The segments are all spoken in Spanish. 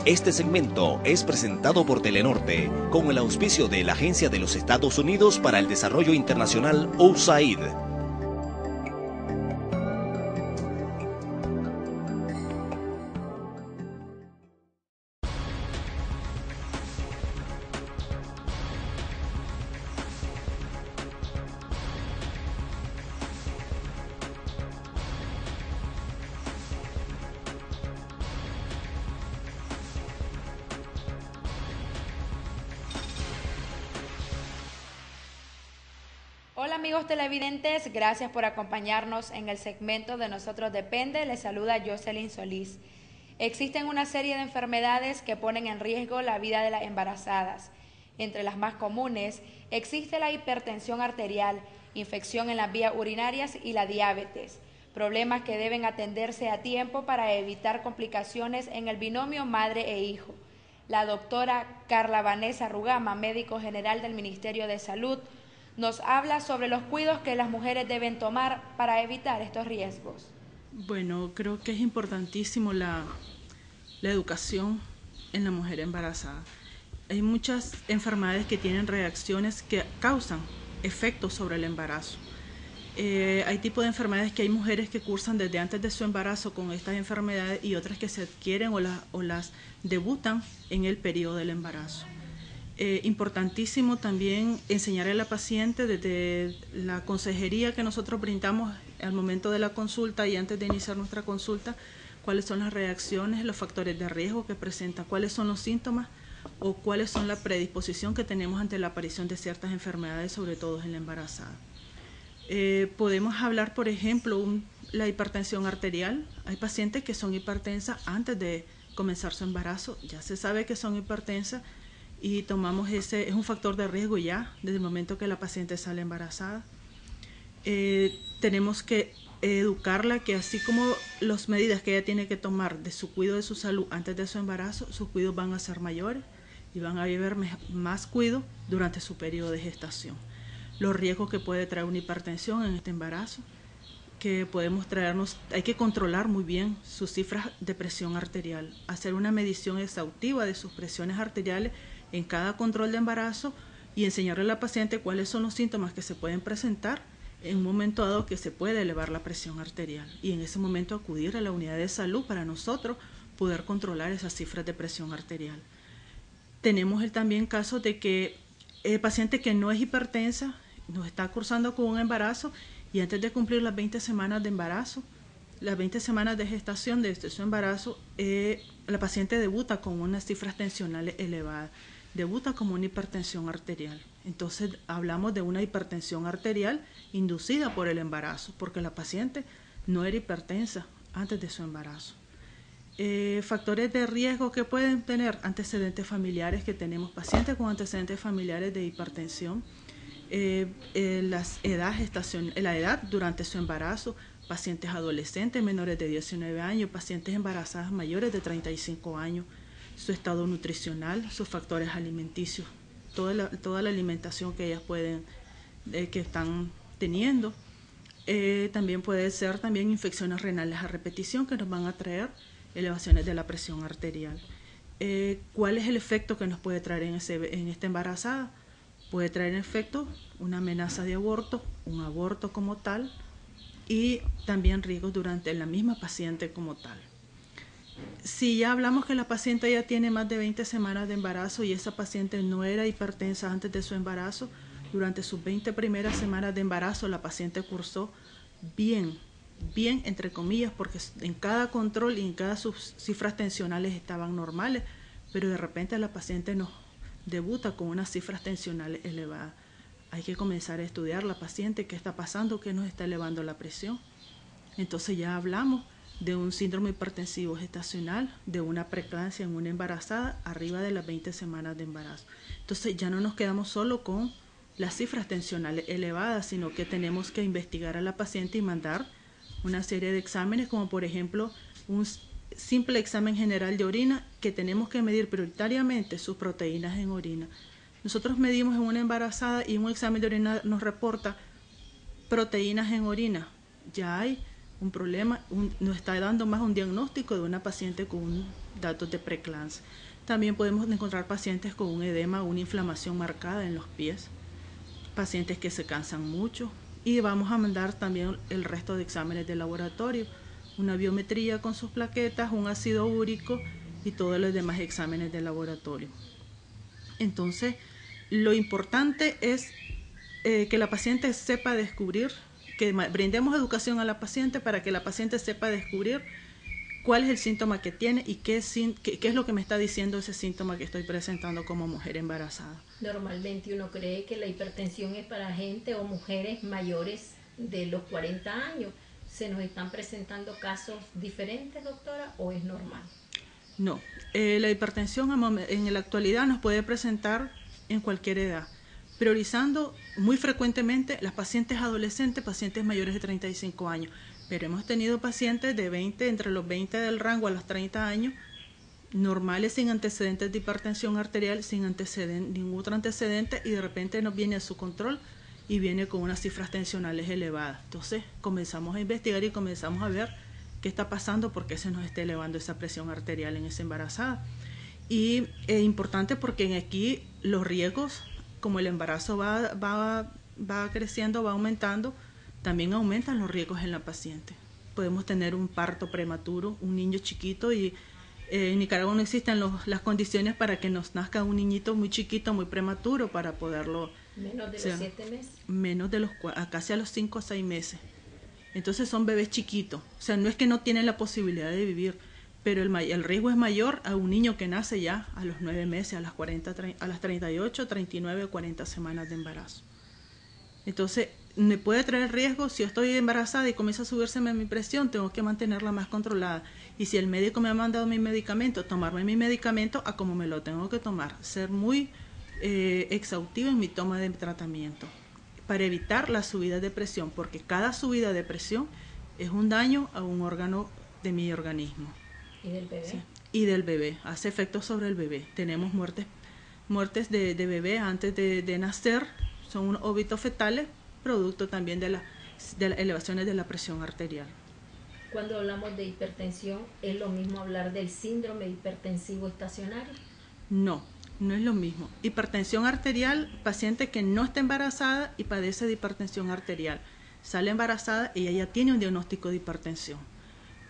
Este segmento es presentado por Telenorte con el auspicio de la Agencia de los Estados Unidos para el Desarrollo Internacional, USAID. Hola amigos televidentes, gracias por acompañarnos en el segmento de Nosotros Depende. Les saluda Jocelyn Solís. Existen una serie de enfermedades que ponen en riesgo la vida de las embarazadas. Entre las más comunes existe la hipertensión arterial, infección en las vías urinarias y la diabetes, problemas que deben atenderse a tiempo para evitar complicaciones en el binomio madre e hijo. La doctora Carla Vanessa Rugama, médico general del Ministerio de Salud, nos habla sobre los cuidados que las mujeres deben tomar para evitar estos riesgos. Bueno, creo que es importantísimo la educación en la mujer embarazada. Hay muchas enfermedades que tienen reacciones que causan efectos sobre el embarazo. Hay tipos de enfermedades que hay mujeres que cursan desde antes de su embarazo con estas enfermedades y otras que se adquieren o las debutan en el periodo del embarazo. Importantísimo también enseñar a la paciente desde la consejería que nosotros brindamos al momento de la consulta y antes de iniciar nuestra consulta, cuáles son las reacciones, los factores de riesgo que presenta, cuáles son los síntomas o cuáles son la predisposición que tenemos ante la aparición de ciertas enfermedades, sobre todo en la embarazada. Podemos hablar, por ejemplo, la hipertensión arterial. Hay pacientes que son hipertensas antes de comenzar su embarazo, ya se sabe que son hipertensas, y tomamos es un factor de riesgo ya desde el momento que la paciente sale embarazada. Tenemos que educarla que así como las medidas que ella tiene que tomar de su cuidado de su salud antes de su embarazo, sus cuidados van a ser mayores y van a vivir más cuidado durante su periodo de gestación. Los riesgos que puede traer una hipertensión en este embarazo, que podemos traernos, hay que controlar muy bien sus cifras de presión arterial, hacer una medición exhaustiva de sus presiones arteriales en cada control de embarazo y enseñarle a la paciente cuáles son los síntomas que se pueden presentar en un momento dado que se puede elevar la presión arterial y en ese momento acudir a la unidad de salud para nosotros poder controlar esas cifras de presión arterial. Tenemos también casos de que el paciente que no es hipertensa nos está cursando con un embarazo y antes de cumplir las 20 semanas de embarazo, las 20 semanas de gestación de su embarazo, la paciente debuta con unas cifras tensionales elevadas, debuta como una hipertensión arterial. Entonces hablamos de una hipertensión arterial inducida por el embarazo, porque la paciente no era hipertensa antes de su embarazo. Factores de riesgo que pueden tener antecedentes familiares, que tenemos pacientes con antecedentes familiares de hipertensión, la edad durante su embarazo, pacientes adolescentes menores de 19 años, pacientes embarazadas mayores de 35 años, su estado nutricional, sus factores alimenticios, toda la alimentación que ellas que están teniendo. También puede ser infecciones renales a repetición que nos van a traer elevaciones de la presión arterial. ¿Cuál es el efecto que nos puede traer en esta embarazada? Puede traer en efecto una amenaza de aborto, un aborto como tal, y también riesgos durante la misma paciente como tal. Si ya hablamos que la paciente ya tiene más de 20 semanas de embarazo y esa paciente no era hipertensa antes de su embarazo, durante sus 20 primeras semanas de embarazo la paciente cursó bien entre comillas, porque en cada control y en cada sus cifras tensionales estaban normales, pero de repente la paciente nos debuta con unas cifras tensionales elevadas. Hay que comenzar a estudiar la paciente, qué está pasando, qué nos está elevando la presión. Entonces ya hablamos de un síndrome hipertensivo gestacional, de una preeclampsia en una embarazada arriba de las 20 semanas de embarazo. Entonces ya no nos quedamos solo con las cifras tensionales elevadas, sino que tenemos que investigar a la paciente y mandar una serie de exámenes, como por ejemplo un simple examen general de orina, que tenemos que medir prioritariamente sus proteínas en orina. Nosotros medimos en una embarazada y un examen de orina nos reporta proteínas en orina. Ya hay un problema, nos está dando más un diagnóstico de una paciente con datos de preeclampsia. También podemos encontrar pacientes con un edema, una inflamación marcada en los pies, pacientes que se cansan mucho, y vamos a mandar también el resto de exámenes de laboratorio, una biometría con sus plaquetas, un ácido úrico y todos los demás exámenes de laboratorio. Entonces, lo importante es que la paciente sepa descubrir, que brindemos educación a la paciente para que la paciente sepa descubrir cuál es el síntoma que tiene y qué es lo que me está diciendo ese síntoma que estoy presentando como mujer embarazada. Normalmente uno cree que la hipertensión es para gente o mujeres mayores de los 40 años. ¿Se nos están presentando casos diferentes, doctora, o es normal? No, la hipertensión en la actualidad nos puede presentar en cualquier edad, priorizando muy frecuentemente las pacientes adolescentes, pacientes mayores de 35 años, pero hemos tenido pacientes de 20, entre los 20 del rango a los 30 años, normales sin antecedentes de hipertensión arterial, sin ningún otro antecedente, y de repente nos viene a su control y viene con unas cifras tensionales elevadas. Entonces comenzamos a investigar y comenzamos a ver qué está pasando, por qué se nos está elevando esa presión arterial en esa embarazada. Y es importante porque aquí los riesgos, como el embarazo va creciendo, va aumentando, también aumentan los riesgos en la paciente. Podemos tener un parto prematuro, un niño chiquito, y en Nicaragua no existen las condiciones para que nos nazca un niñito muy chiquito, muy prematuro, para poderlo... ¿Menos de los 7 meses? Menos de casi a los 5 o 6 meses. Entonces son bebés chiquitos. O sea, no es que no tienen la posibilidad de vivir, pero el riesgo es mayor a un niño que nace ya a los 9 meses, a las 38, 39 o 40 semanas de embarazo. Entonces, me puede traer riesgo. Si yo estoy embarazada y comienza a subírseme mi presión, tengo que mantenerla más controlada. Y si el médico me ha mandado mi medicamento, tomarme mi medicamento a como me lo tengo que tomar. Ser muy exhaustivo en mi toma de tratamiento para evitar la subida de presión, porque cada subida de presión es un daño a un órgano de mi organismo. ¿Y del bebé? Sí. Y del bebé, hace efectos sobre el bebé. Tenemos muertes de bebé antes de nacer, son unos óbitos fetales, producto también de las elevaciones de la presión arterial. Cuando hablamos de hipertensión, ¿es lo mismo hablar del síndrome hipertensivo estacionario? No, no es lo mismo. Hipertensión arterial, paciente que no está embarazada y padece de hipertensión arterial. Sale embarazada y ella tiene un diagnóstico de hipertensión.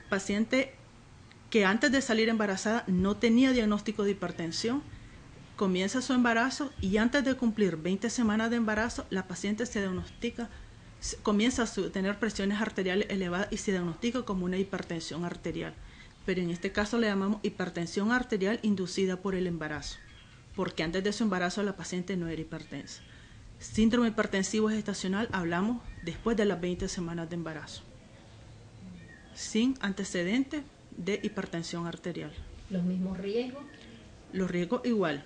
Paciente que antes de salir embarazada no tenía diagnóstico de hipertensión, comienza su embarazo y antes de cumplir 20 semanas de embarazo, la paciente se diagnostica, comienza a tener presiones arteriales elevadas y se diagnostica como una hipertensión arterial. Pero en este caso le llamamos hipertensión arterial inducida por el embarazo, porque antes de su embarazo la paciente no era hipertensa. Síndrome hipertensivo gestacional hablamos después de las 20 semanas de embarazo, sin antecedentes de hipertensión arterial. ¿Los mismos riesgos? Los riesgos igual.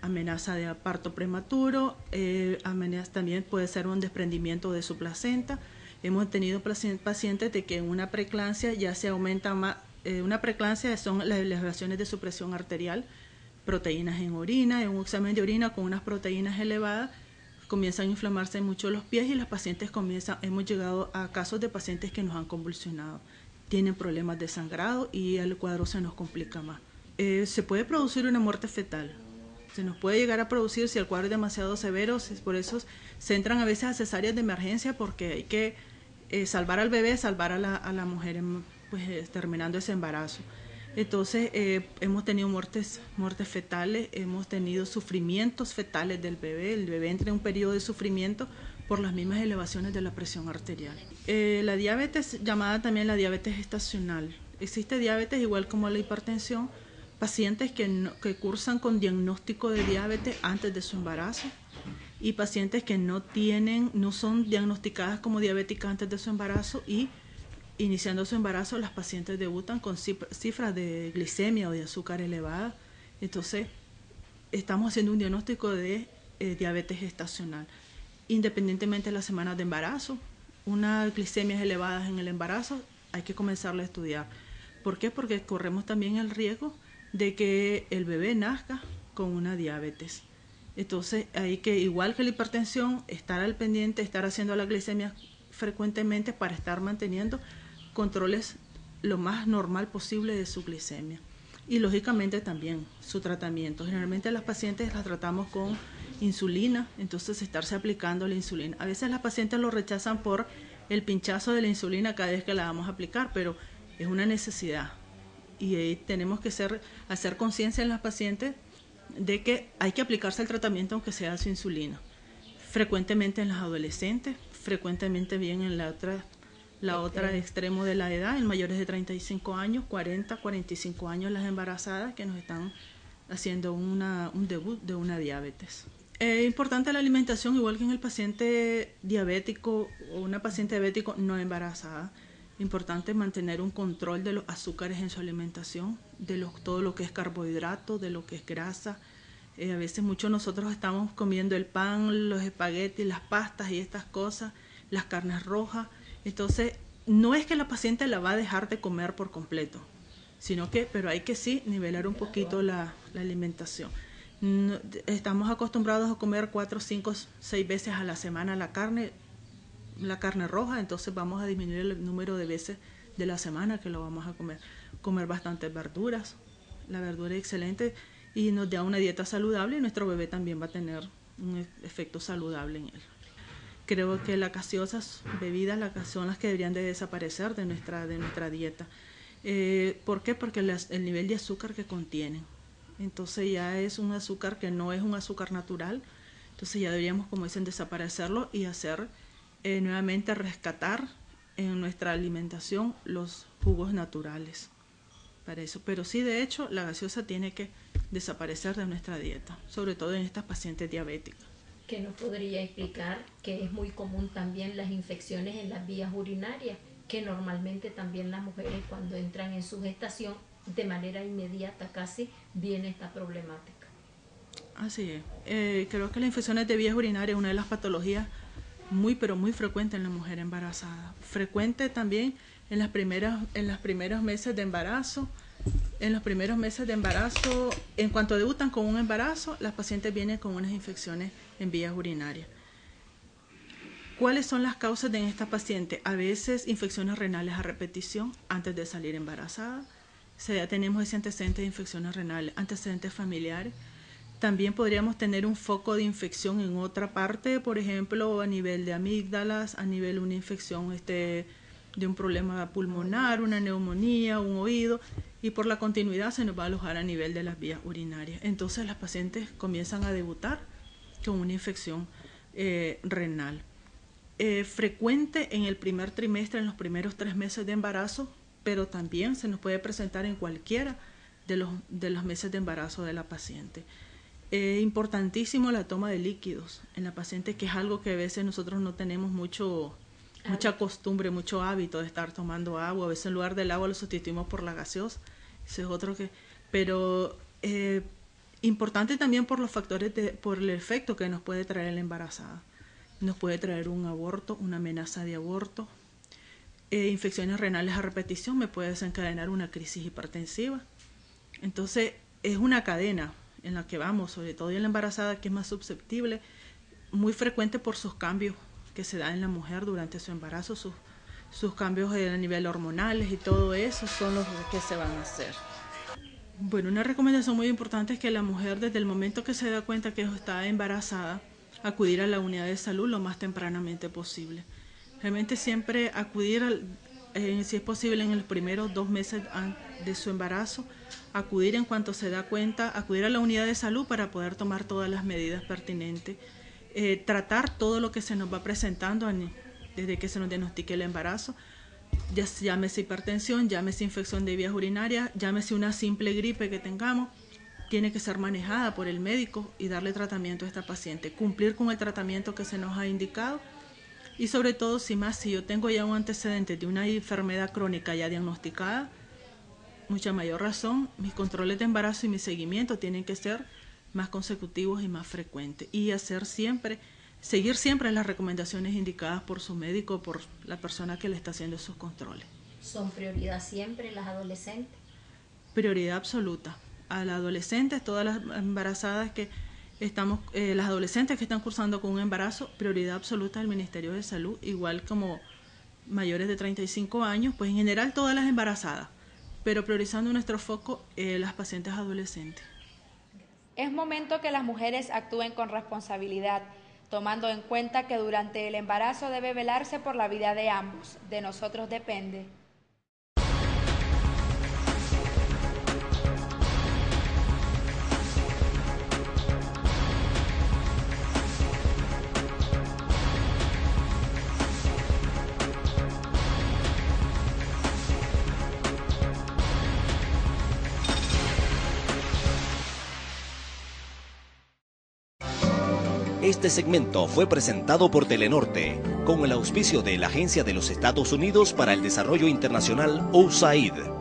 Amenaza de parto prematuro, amenaza también puede ser un desprendimiento de su placenta. Hemos tenido pacientes de que en una preeclampsia ya se aumenta más. Una preeclampsia son las elevaciones de su presión arterial, proteínas en orina, en un examen de orina con unas proteínas elevadas, comienzan a inflamarse mucho los pies y las pacientes hemos llegado a casos de pacientes que nos han convulsionado, tienen problemas de sangrado y el cuadro se nos complica más. Se puede producir una muerte fetal. Se nos puede llegar a producir si el cuadro es demasiado severo, por eso se entran a veces a cesáreas de emergencia porque hay que salvar al bebé, salvar a la mujer pues, terminando ese embarazo. Entonces hemos tenido muertes fetales, hemos tenido sufrimientos fetales del bebé, el bebé entra en un periodo de sufrimiento por las mismas elevaciones de la presión arterial. La diabetes, llamada también la diabetes gestacional, existe diabetes igual como la hipertensión, pacientes que cursan con diagnóstico de diabetes antes de su embarazo y pacientes que no son diagnosticadas como diabéticas antes de su embarazo y iniciando su embarazo las pacientes debutan con cifras de glicemia o de azúcar elevada. Entonces estamos haciendo un diagnóstico de diabetes gestacional. Independientemente de las semanas de embarazo, unas glicemias elevadas en el embarazo hay que comenzarla a estudiar. ¿Por qué? Porque corremos también el riesgo de que el bebé nazca con una diabetes. Entonces hay que, igual que la hipertensión, estar al pendiente, estar haciendo la glicemia frecuentemente para estar manteniendo controles lo más normal posible de su glicemia. Y lógicamente también su tratamiento. Generalmente las pacientes las tratamos con insulina, entonces estarse aplicando la insulina. A veces las pacientes lo rechazan por el pinchazo de la insulina cada vez que la vamos a aplicar, pero es una necesidad. Y tenemos que hacer conciencia en las pacientes de que hay que aplicarse el tratamiento aunque sea su insulina. Frecuentemente en las adolescentes, frecuentemente bien en la otra extremo de la edad, en mayores de 35 años, 40, 45 años las embarazadas que nos están haciendo un debut de una diabetes. Es importante la alimentación, igual que en el paciente diabético o una paciente diabético no embarazada. Importante mantener un control de los azúcares en su alimentación, de todo lo que es carbohidrato, de lo que es grasa. A veces muchos nosotros estamos comiendo el pan, los espaguetis, las pastas y estas cosas, las carnes rojas. Entonces, no es que la paciente la va a dejar de comer por completo, pero hay que sí nivelar un poquito la alimentación. Estamos acostumbrados a comer 4, 5, 6 veces a la semana la carne roja, entonces vamos a disminuir el número de veces de la semana que lo vamos a comer bastantes verduras. La verdura es excelente y nos da una dieta saludable y nuestro bebé también va a tener un efecto saludable en él. Creo que las gaseosas bebidas son las que deberían de desaparecer de nuestra dieta. ¿Por qué? Porque el nivel de azúcar que contienen. Entonces ya es un azúcar que no es un azúcar natural. Entonces ya deberíamos, como dicen, desaparecerlo y hacer nuevamente rescatar en nuestra alimentación los jugos naturales para eso. Pero sí, de hecho, la gaseosa tiene que desaparecer de nuestra dieta, sobre todo en estas pacientes diabéticas. ¿Qué nos podría explicar que es muy común también las infecciones en las vías urinarias, que normalmente también las mujeres cuando entran en su gestación de manera inmediata casi viene esta problemática? Así es. Creo que las infecciones de vías urinarias es una de las patologías pero muy frecuente en la mujer embarazada. Frecuente también en los primeros meses de embarazo. En los primeros meses de embarazo, en cuanto debutan con un embarazo, las pacientes vienen con unas infecciones en vías urinarias. ¿Cuáles son las causas de esta paciente? A veces infecciones renales a repetición antes de salir embarazada. Ya tenemos ese antecedente de infecciones renales, antecedentes familiares. También podríamos tener un foco de infección en otra parte, por ejemplo, a nivel de amígdalas, a nivel de una infección de un problema pulmonar, una neumonía, un oído, y por la continuidad se nos va a alojar a nivel de las vías urinarias. Entonces las pacientes comienzan a debutar con una infección renal. Frecuente en el primer trimestre, en los primeros 3 meses de embarazo, pero también se nos puede presentar en cualquiera de los meses de embarazo de la paciente. Importantísimo la toma de líquidos en la paciente, que es algo que a veces nosotros no tenemos mucha costumbre, mucho hábito de estar tomando agua. A veces en lugar del agua lo sustituimos por la gaseosa. Ese es otro pero importante también por los factores, por el efecto que nos puede traer la embarazada. Nos puede traer un aborto, una amenaza de aborto. Infecciones renales a repetición me puede desencadenar una crisis hipertensiva. Entonces es una cadena en la que vamos, sobre todo en la embarazada, que es más susceptible, muy frecuente por sus cambios que se dan en la mujer durante su embarazo, sus cambios a nivel hormonales y todo eso son los que se van a hacer. Bueno, una recomendación muy importante es que la mujer, desde el momento que se da cuenta que está embarazada, acudir a la unidad de salud lo más tempranamente posible. Realmente siempre acudir, si es posible, en los primeros 2 meses de su embarazo, acudir en cuanto se da cuenta, acudir a la unidad de salud para poder tomar todas las medidas pertinentes, tratar todo lo que se nos va presentando desde que se nos diagnostique el embarazo, llámese hipertensión, llámese infección de vías urinarias, llámese una simple gripe que tengamos, tiene que ser manejada por el médico y darle tratamiento a esta paciente, cumplir con el tratamiento que se nos ha indicado. Y sobre todo, si yo tengo ya un antecedente de una enfermedad crónica ya diagnosticada, mucha mayor razón, mis controles de embarazo y mi seguimiento tienen que ser más consecutivos y más frecuentes. Y seguir siempre las recomendaciones indicadas por su médico, por la persona que le está haciendo esos controles. ¿Son prioridad siempre las adolescentes? Prioridad absoluta. A las adolescentes, todas las embarazadas las adolescentes que están cursando con un embarazo, prioridad absoluta del Ministerio de Salud, igual como mayores de 35 años, pues en general todas las embarazadas, pero priorizando nuestro foco las pacientes adolescentes. Es momento que las mujeres actúen con responsabilidad, tomando en cuenta que durante el embarazo debe velarse por la vida de ambos. De nosotros depende. Este segmento fue presentado por Telenorte, con el auspicio de la Agencia de los Estados Unidos para el Desarrollo Internacional, USAID.